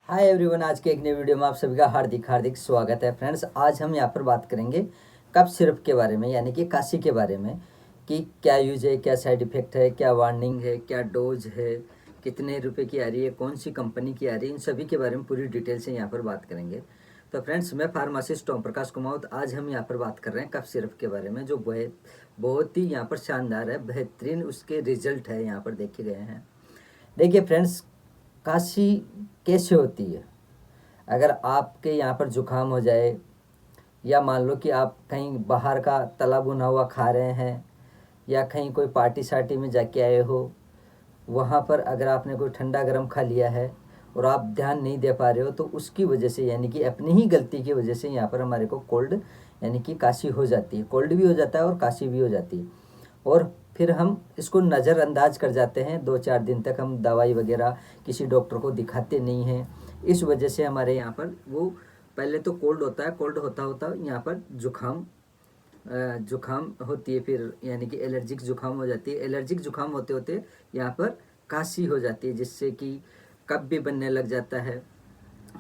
Hi everyone, आज के एक नई वीडियो में आप सभी का हार्दिक हार्दिक स्वागत है। फ्रेंड्स, आज हम यहाँ पर बात करेंगे कफ सिरप के बारे में, यानी कि काशी के बारे में, कि क्या यूज है, क्या साइड इफ़ेक्ट है, क्या वार्निंग है, क्या डोज है, कितने रुपए की आ रही है, कौन सी कंपनी की आ रही है, इन सभी के बारे में पूरी डिटेल से यहाँ पर बात करेंगे। तो फ्रेंड्स, मैं फार्मासिस्ट ओम प्रकाश कुमावत। आज हम यहाँ पर बात कर रहे हैं कफ सिरप के बारे में, जो बहुत ही यहाँ पर शानदार है, बेहतरीन उसके रिजल्ट है यहाँ पर देखे गए हैं। देखिए फ्रेंड्स, काशी कैसे होती है? अगर आपके यहाँ पर जुकाम हो जाए, या मान लो कि आप कहीं बाहर का तला भुना हुआ खा रहे हैं, या कहीं कोई पार्टी शार्टी में जाके आए हो, वहाँ पर अगर आपने कोई ठंडा गर्म खा लिया है और आप ध्यान नहीं दे पा रहे हो, तो उसकी वजह से, यानी कि अपनी ही गलती की वजह से यहाँ पर हमारे को कोल्ड यानी कि काशी हो जाती है। कोल्ड भी हो जाता है और काशी भी हो जाती है, और फिर हम इसको नज़रअंदाज कर जाते हैं। 2-4 दिन तक हम दवाई वगैरह किसी डॉक्टर को दिखाते नहीं हैं। इस वजह से हमारे यहाँ पर वो पहले तो कोल्ड होता है, कोल्ड होता होता यहाँ पर जुखाम होती है, फिर यानी कि एलर्जिक जुखाम हो जाती है। एलर्जिक जुखाम होते होते यहाँ पर काशी हो जाती है, जिससे कि कफ भी बनने लग जाता है।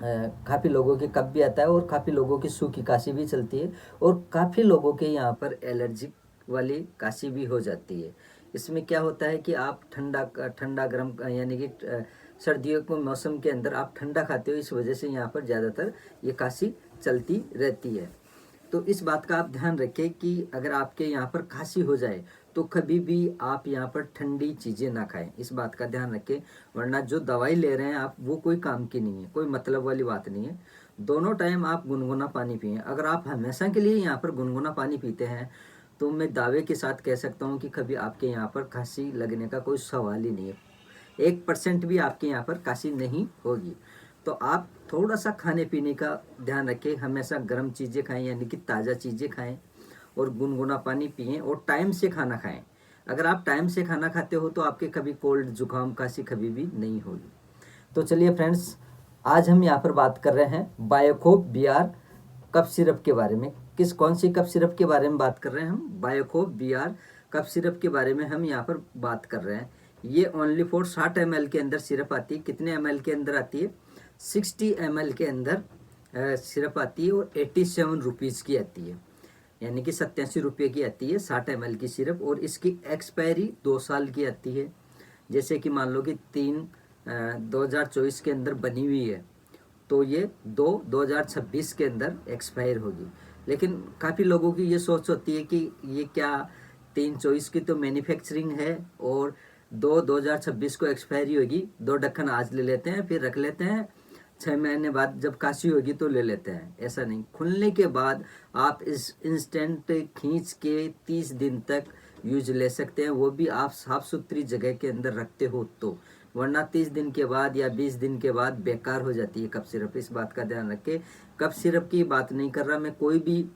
काफ़ी लोगों के कफ भी आता है, और काफ़ी लोगों की सूखी काशी भी चलती है, और काफ़ी लोगों के यहाँ पर एलर्जिक वाली काशी भी हो जाती है। इसमें क्या होता है कि आप ठंडा गर्म यानी कि सर्दियों के मौसम के अंदर आप ठंडा खाते हो, इस वजह से यहाँ पर ज़्यादातर ये काशी चलती रहती है। तो इस बात का आप ध्यान रखें कि अगर आपके यहाँ पर खांसी हो जाए तो कभी भी आप यहाँ पर ठंडी चीज़ें ना खाएं। इस बात का ध्यान रखें, वरना जो दवाई ले रहे हैं आप, वो कोई काम की नहीं है, कोई मतलब वाली बात नहीं है। दोनों टाइम आप गुनगुना पानी पिएं। अगर आप हमेशा के लिए यहाँ पर गुनगुना पानी पीते हैं, तो मैं दावे के साथ कह सकता हूँ कि कभी आपके यहाँ पर खांसी लगने का कोई सवाल ही नहीं है। 1% भी आपके यहाँ पर काशी नहीं होगी। तो आप थोड़ा सा खाने पीने का ध्यान रखें, हमेशा गर्म चीज़ें खाएं, यानी कि ताज़ा चीज़ें खाएं, और गुनगुना पानी पिएं, और टाइम से खाना खाएं। अगर आप टाइम से खाना खाते हो तो आपके कभी कोल्ड जुकाम काशी कभी भी नहीं होगी। तो चलिए फ्रेंड्स, आज हम यहाँ पर बात कर रहे हैं बायोकोप BR कफ सिरप के बारे में। कौन सी कफ सिरप के बारे में बात कर रहे हैं? हम बायोकोप BR कफ सिरप के बारे में हम यहाँ पर बात कर रहे हैं। ये ओनली फॉर 60 ml के अंदर सिरप आती है। कितने ml के अंदर आती है? 60 ml के अंदर सिरप आती है, और 87 रुपीज़ की आती है, यानी कि 87 रुपये की आती है 60 ml की सिरप। और इसकी एक्सपायरी 2 साल की आती है। जैसे कि मान लो कि 3/2024 के अंदर बनी हुई है, तो ये 2/2026 के अंदर एक्सपायर होगी। लेकिन काफ़ी लोगों की ये सोच होती है कि ये क्या, 3/24 की तो मैन्युफैक्चरिंग है और 2/2026 को एक्सपायरी होगी, 2 ढक्कन आज ले लेते हैं, फिर रख लेते हैं, 6 महीने बाद जब काशी होगी तो ले लेते हैं। ऐसा नहीं, खुलने के बाद आप इस इंस्टेंट खींच के 30 दिन तक यूज ले सकते हैं, वो भी आप साफ सुथरी जगह के अंदर रखते हो तो, वरना 30 दिन के बाद या 20 दिन के बाद बेकार हो जाती है कफ सिरप। इस बात का ध्यान रखें। कफ सिरप की बात नहीं कर रहा मैं, कोई भी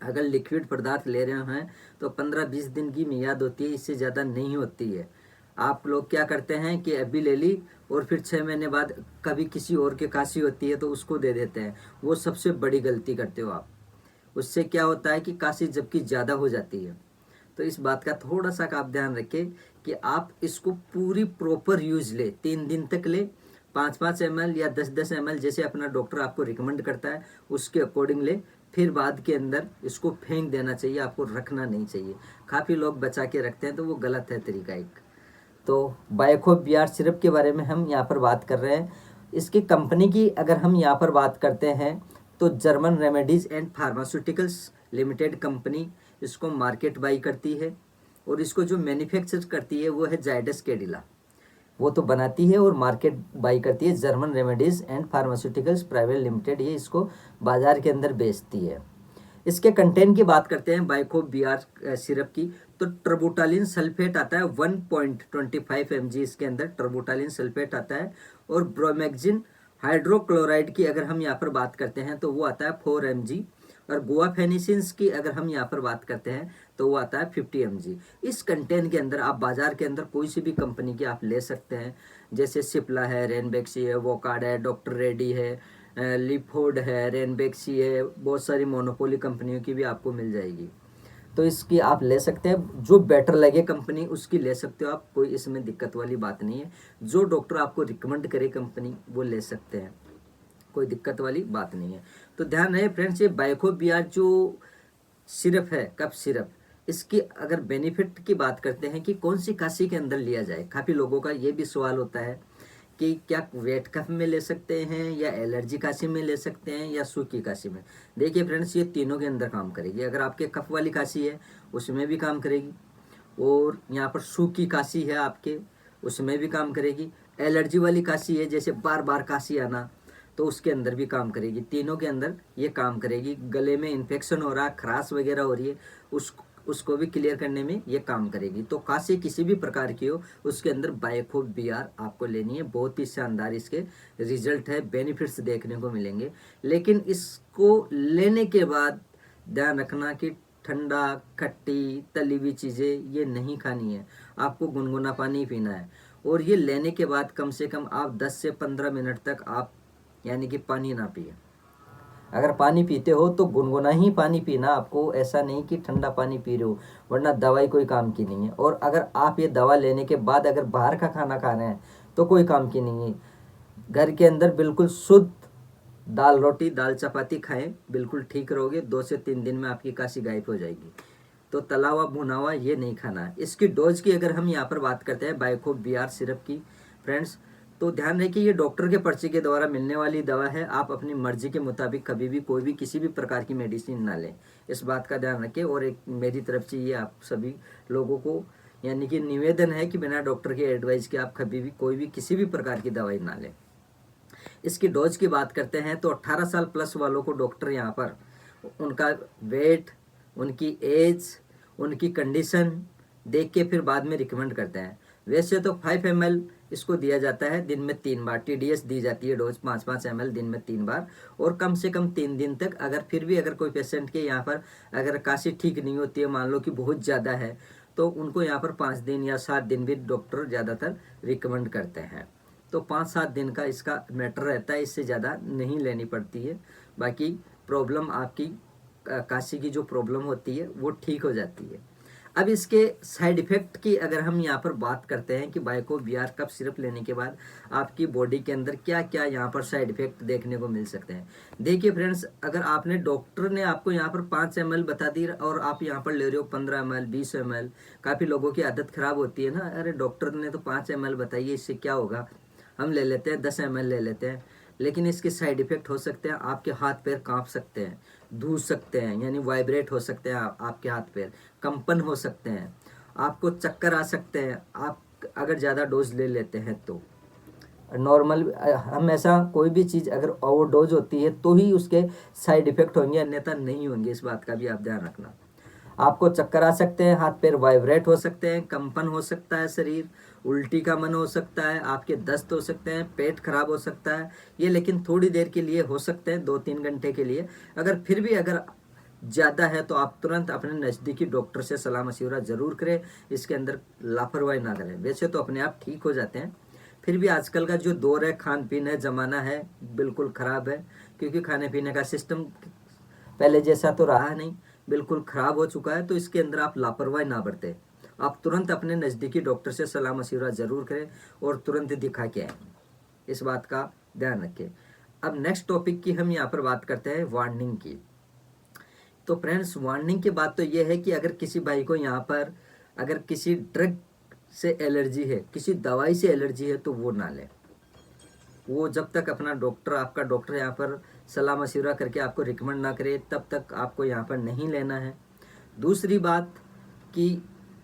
अगर लिक्विड पदार्थ ले रहे हैं तो 15-20 दिन की मियाद होती है, इससे ज़्यादा नहीं होती है। आप लोग क्या करते हैं कि अभी ले ली और फिर 6 महीने बाद कभी किसी और के काशी होती है तो उसको दे देते हैं। वो सबसे बड़ी गलती करते हो आप। उससे क्या होता है कि काशी जबकि ज़्यादा हो जाती है। तो इस बात का थोड़ा सा आप ध्यान रखें कि आप इसको पूरी प्रॉपर यूज ले, 3 दिन तक ले, 5-5 ml या 10-10 ml, जैसे अपना डॉक्टर आपको रिकमेंड करता है उसके अकॉर्डिंग ले। फिर बाद के अंदर इसको फेंक देना चाहिए, आपको रखना नहीं चाहिए। काफ़ी लोग बचा के रखते हैं, तो वो गलत है तरीका एक। तो बायोकोप BR सिरप के बारे में हम यहाँ पर बात कर रहे हैं। इसकी कंपनी की अगर हम यहाँ पर बात करते हैं तो German remedies and pharmaceuticals limited company इसको मार्केट बाई करती है, और इसको जो मैन्युफैक्चर करती है वो है जायडस कैडिला। वो तो बनाती है और मार्केट बाई करती है German remedies and pharmaceuticals private limited, ये इसको बाज़ार के अंदर बेचती है। इसके कंटेंट की बात करते हैं बायोकोप BR सिरप की, तो ट्रबुटालिन सल्फेट आता है 1.25 mg इसके अंदर ट्रबुटालिन सल्फेट आता है। और ब्रोमेक्जिन हाइड्रोक्लोराइड की अगर हम यहाँ पर बात करते हैं तो वो आता है 4 mg। और गुआफेनिसिन्स की अगर हम यहाँ पर बात करते हैं तो वो आता है 50 mg। इस कंटेंट के अंदर आप बाजार के अंदर कोई सी भी कंपनी की आप ले सकते हैं, जैसे सिप्ला है, रेनबेक्सी है, वोकार्ड है, डॉक्टर रेड्डी है, लिफोर्ड है, रेनबेक्सी है, बहुत सारी मोनोपोली कंपनियों की भी आपको मिल जाएगी। तो इसकी आप ले सकते हैं, जो बेटर लगे कंपनी उसकी ले सकते हो आप, कोई इसमें दिक्कत वाली बात नहीं है। जो डॉक्टर आपको रिकमेंड करे कंपनी वो ले सकते हैं। कोई दिक्कत वाली बात नहीं है। तो ध्यान रहे फ्रेंड्स, ये बाइकोवियर जो सिरप है, कफ सिरप, इसकी अगर बेनिफिट की बात करते हैं कि कौन सी काशी के अंदर लिया जाए, काफ़ी लोगों का ये भी सवाल होता है कि क्या वेट कफ में ले सकते हैं या एलर्जी काशी में ले सकते हैं या सूखी काशी में। देखिए फ्रेंड्स, ये तीनों के अंदर काम करेगी। अगर आपके कफ वाली काशी है उसमें भी काम करेगी, और यहाँ पर सूखी काशी है आपके, उसमें भी काम करेगी। एलर्जी वाली काशी है, जैसे बार बार काशी आना, तो उसके अंदर भी काम करेगी। तीनों के अंदर ये काम करेगी। गले में इन्फेक्शन हो रहा है, खराश वगैरह हो रही है, उसको भी क्लियर करने में ये काम करेगी। तो काशी किसी भी प्रकार की हो, उसके अंदर बाइकोवियर आपको लेनी है। बहुत ही शानदार इसके रिजल्ट है, बेनिफिट्स देखने को मिलेंगे। लेकिन इसको लेने के बाद ध्यान रखना कि ठंडा, खट्टी, तली हुई चीज़ें ये नहीं खानी है, आपको गुनगुना पानी पीना है। और ये लेने के बाद कम से कम आप 10 से 15 मिनट तक आप यानी कि पानी ना पिए। अगर पानी पीते हो तो गुनगुना ही पानी पीना, आपको ऐसा नहीं कि ठंडा पानी पी रहे हो, वरना दवाई कोई काम की नहीं है। और अगर आप ये दवा लेने के बाद अगर बाहर का खाना खा रहे हैं तो कोई काम की नहीं है। घर के अंदर बिल्कुल शुद्ध दाल रोटी, दाल चपाती खाएं, बिल्कुल ठीक रहोगे। 2 से 3 दिन में आपकी काशी गायब हो जाएगी। तो तला हुआ भुना हुआ ये नहीं खाना है। इसकी डोज की अगर हम यहाँ पर बात करते हैं बाइकोवियर सिरप की फ्रेंड्स, तो ध्यान रखें ये डॉक्टर के पर्चे के द्वारा मिलने वाली दवा है। आप अपनी मर्जी के मुताबिक कभी भी कोई भी किसी भी प्रकार की मेडिसिन ना लें, इस बात का ध्यान रखें। और एक मेरी तरफ से ये आप सभी लोगों को यानी कि निवेदन है कि बिना डॉक्टर के एडवाइस के आप कभी भी कोई भी किसी भी प्रकार की दवाई ना लें। इसकी डोज की बात करते हैं तो 18 साल प्लस वालों को डॉक्टर यहाँ पर उनका वेट, उनकी एज, उनकी कंडीशन देख के फिर बाद में रिकमेंड करते हैं। वैसे तो 5 ml इसको दिया जाता है दिन में 3 बार। TDS दी जाती है डोज 5-5 ml दिन में 3 बार, और कम से कम 3 दिन तक। अगर फिर भी अगर कोई पेशेंट के यहाँ पर अगर काशी ठीक नहीं होती है, मान लो कि बहुत ज़्यादा है, तो उनको यहाँ पर 5 दिन या 7 दिन भी डॉक्टर ज़्यादातर रिकमेंड करते हैं। तो 5-7 दिन का इसका मैटर रहता है, इससे ज़्यादा नहीं लेनी पड़ती है। बाकी प्रॉब्लम आपकी काशी की जो प्रॉब्लम होती है वो ठीक हो जाती है। अब इसके साइड इफ़ेक्ट की अगर हम यहाँ पर बात करते हैं कि बाइकोवियर कफ सिरप लेने के बाद आपकी बॉडी के अंदर क्या क्या यहाँ पर साइड इफ़ेक्ट देखने को मिल सकते हैं। देखिए फ्रेंड्स, अगर आपने डॉक्टर ने आपको यहाँ पर 5 ml बता दी और आप यहाँ पर ले रहे हो 15 ml 20 ml, काफ़ी लोगों की आदत ख़राब होती है ना, अरे डॉक्टर ने तो 5 ml बताइए, इससे क्या होगा, हम ले लेते हैं 10 ml ले लेते हैं। लेकिन इसके साइड इफ़ेक्ट हो सकते हैं, आपके हाथ पैर कांप सकते हैं, धूस सकते हैं, यानी वाइब्रेट हो सकते हैं आपके हाथ पैर, कंपन हो सकते हैं, आपको चक्कर आ सकते हैं, आप अगर ज़्यादा डोज ले लेते हैं तो। नॉर्मल हमेशा कोई भी चीज़ अगर ओवर डोज होती है तो ही उसके साइड इफ़ेक्ट होंगे, अन्यथा नहीं होंगे। इस बात का भी आप ध्यान रखना। आपको चक्कर आ सकते हैं, हाथ पैर वाइब्रेट हो सकते हैं, कंपन हो सकता है शरीर, उल्टी का मन हो सकता है, आपके दस्त हो सकते हैं, पेट खराब हो सकता है। ये लेकिन थोड़ी देर के लिए हो सकते हैं, 2-3 घंटे के लिए। अगर फिर भी अगर ज़्यादा है तो आप तुरंत अपने नज़दीकी डॉक्टर से सलाह मशवरा ज़रूर करें, इसके अंदर लापरवाही ना करें। वैसे तो अपने आप ठीक हो जाते हैं, फिर भी आजकल का जो दौर है, खान पीन है, ज़माना है, बिल्कुल ख़राब है। क्योंकि खाने पीने का सिस्टम पहले जैसा तो रहा नहीं, बिल्कुल ख़राब हो चुका है। तो इसके अंदर आप लापरवाही ना बरतें, आप तुरंत अपने नज़दीकी डॉक्टर से सलाह मशवरा ज़रूर करें और तुरंत दिखा के आएँ, इस बात का ध्यान रखें। अब नेक्स्ट टॉपिक की हम यहाँ पर बात करते हैं वार्निंग की। तो फ्रेंड्स, वार्निंग की बात तो ये है कि अगर किसी भाई को यहाँ पर अगर किसी ड्रग से एलर्जी है, किसी दवाई से एलर्जी है, तो वो ना लें। वो जब तक अपना डॉक्टर, आपका डॉक्टर यहाँ पर सलाह मशवरा करके आपको रिकमेंड ना करे, तब तक आपको यहाँ पर नहीं लेना है। दूसरी बात कि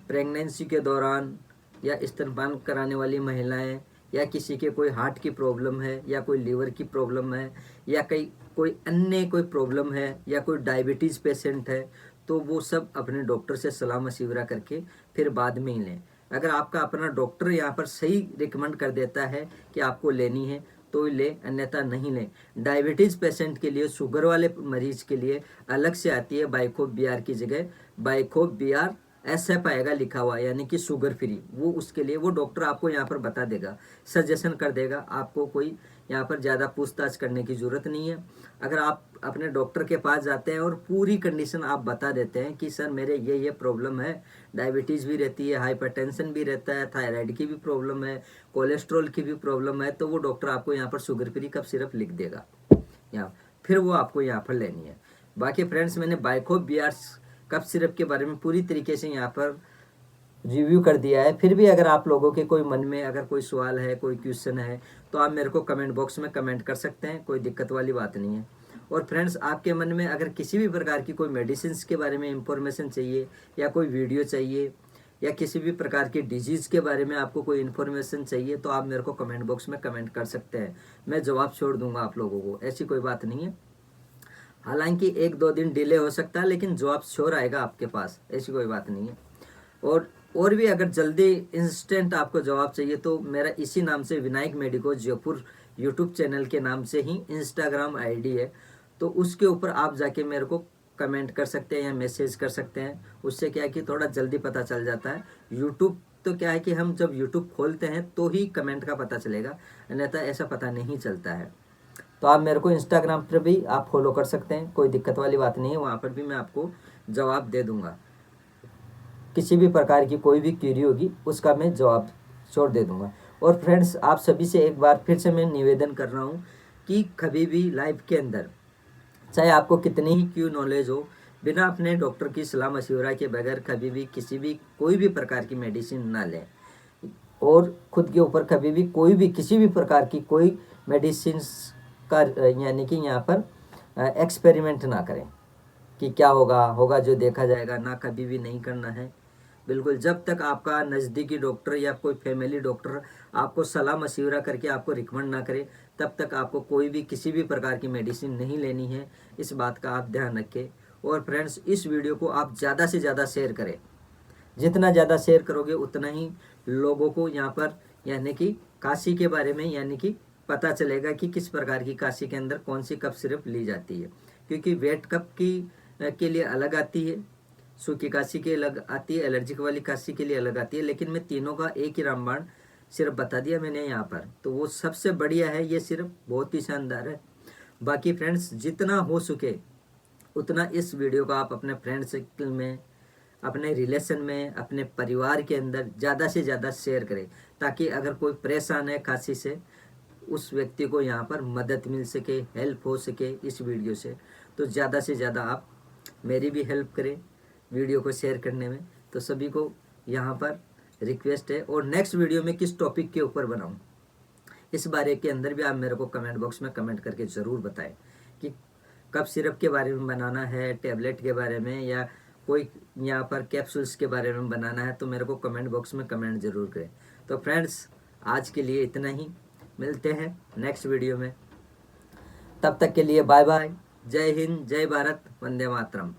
प्रेगनेंसी के दौरान या स्तनपान कराने वाली महिलाएं, या किसी के कोई हार्ट की प्रॉब्लम है, या कोई लीवर की प्रॉब्लम है, या कोई अन्य कोई प्रॉब्लम है, या कोई डायबिटीज़ पेशेंट है, तो वो सब अपने डॉक्टर से सलाह मशवरा करके फिर बाद में ही लें। अगर आपका अपना डॉक्टर यहाँ पर सही रिकमेंड कर देता है कि आपको लेनी है तो ले, अन्यथा नहीं लें। डायबिटीज़ पेशेंट के लिए, शुगर वाले मरीज के लिए अलग से आती है बाइकोवियर की जगह बाइकोवियर SF आएगा लिखा हुआ, यानी कि शुगर फ्री। वो उसके लिए वो डॉक्टर आपको यहाँ पर बता देगा, सजेशन कर देगा। आपको कोई यहाँ पर ज़्यादा पूछताछ करने की ज़रूरत नहीं है। अगर आप अपने डॉक्टर के पास जाते हैं और पूरी कंडीशन आप बता देते हैं कि सर मेरे ये प्रॉब्लम है, डायबिटीज़ भी रहती है, हाइपरटेंशन भी रहता है, थायराइड की भी प्रॉब्लम है, कोलेस्ट्रॉल की भी प्रॉब्लम है, तो वो डॉक्टर आपको यहाँ पर शुगर फ्री कफ सिरप लिख देगा। यहाँ, फिर वो आपको यहाँ पर लेनी है। बाकी फ्रेंड्स मैंने बाइको BR कफ सिरप के बारे में पूरी तरीके से यहाँ पर रिव्यू कर दिया है। फिर भी अगर आप लोगों के कोई मन में अगर कोई सवाल है, कोई क्वेश्चन है, तो आप मेरे को कमेंट बॉक्स में कमेंट कर सकते हैं, कोई दिक्कत वाली बात नहीं है। और फ्रेंड्स आपके मन में अगर किसी भी प्रकार की कोई मेडिसिन के बारे में इंफॉर्मेशन चाहिए या कोई वीडियो चाहिए या किसी भी प्रकार की डिजीज़ के बारे में आपको कोई इन्फॉर्मेशन चाहिए, तो आप मेरे को कमेंट बॉक्स में कमेंट कर सकते हैं, मैं जवाब छोड़ दूंगा आप लोगों को, ऐसी कोई बात नहीं है। हालांकि 1-2 दिन डिले हो सकता है, लेकिन जवाब श्योर आएगा आपके पास, ऐसी कोई बात नहीं है। और भी अगर जल्दी इंस्टेंट आपको जवाब चाहिए तो मेरा इसी नाम से Vinayak medico Jaipur YouTube channel के नाम से ही इंस्टाग्राम आईडी है, तो उसके ऊपर आप जाके मेरे को कमेंट कर सकते हैं या मैसेज कर सकते हैं। उससे क्या है कि थोड़ा जल्दी पता चल जाता है। यूट्यूब तो क्या है कि हम जब यूट्यूब खोलते हैं तो ही कमेंट का पता चलेगा, अन्यथा ऐसा पता नहीं चलता है। तो आप मेरे को इंस्टाग्राम पर भी आप फॉलो कर सकते हैं, कोई दिक्कत वाली बात नहीं है, वहाँ पर भी मैं आपको जवाब दे दूँगा। किसी भी प्रकार की कोई भी क्वेरी होगी उसका मैं जवाब छोड़ दे दूंगा। और फ्रेंड्स आप सभी से एक बार फिर से मैं निवेदन कर रहा हूँ कि कभी भी लाइफ के अंदर चाहे आपको कितनी ही क्यों नॉलेज हो, बिना अपने डॉक्टर की सलाह मशवरा के बगैर कभी भी किसी भी कोई भी प्रकार की मेडिसिन ना लें, और खुद के ऊपर कभी भी कोई भी किसी भी प्रकार की कोई मेडिसिन का यानी कि यहाँ पर एक्सपेरिमेंट ना करें कि क्या होगा जो देखा जाएगा, ना कभी भी नहीं करना है। बिल्कुल जब तक आपका नज़दीकी डॉक्टर या कोई फैमिली डॉक्टर आपको सलाह मशवरा करके आपको रिकमेंड ना करे, तब तक आपको कोई भी किसी भी प्रकार की मेडिसिन नहीं लेनी है। इस बात का आप ध्यान रखें। और फ्रेंड्स इस वीडियो को आप ज़्यादा से ज़्यादा शेयर करें, जितना ज़्यादा शेयर करोगे उतना ही लोगों को यहाँ पर यानी कि काशी के बारे में यानी कि पता चलेगा कि किस प्रकार की काशी के अंदर कौन सी कफ सिरप ली जाती है। क्योंकि वेट कफ के लिए अलग आती है, सूखी काशी की अलग आती है, एलर्जिक वाली काशी के लिए अलग आती है, लेकिन मैं तीनों का एक ही रामबाण सिर्फ बता दिया मैंने यहाँ पर, तो वो सबसे बढ़िया है ये सिर्फ, बहुत ही शानदार है। बाकी फ्रेंड्स जितना हो सके उतना इस वीडियो को आप अपने फ्रेंड सर्कल में, अपने रिलेशन में, अपने परिवार के अंदर ज़्यादा से ज़्यादा शेयर करें, ताकि अगर कोई परेशान है काशी से उस व्यक्ति को यहाँ पर मदद मिल सके, हेल्प हो सके इस वीडियो से। तो ज़्यादा से ज़्यादा आप मेरी भी हेल्प करें वीडियो को शेयर करने में। तो सभी को यहाँ पर रिक्वेस्ट है। और नेक्स्ट वीडियो में किस टॉपिक के ऊपर बनाऊँ इस बारे के अंदर भी आप मेरे को कमेंट बॉक्स में कमेंट करके ज़रूर बताएं कि कफ सिरप के बारे में बनाना है, टैबलेट के बारे में, या कोई यहाँ पर कैप्सूल्स के बारे में बनाना है, तो मेरे को कमेंट बॉक्स में कमेंट ज़रूर करें। तो फ्रेंड्स आज के लिए इतना ही, मिलते हैं नेक्स्ट वीडियो में, तब तक के लिए बाय बाय। जय हिंद, जय भारत, वंदे मातरम।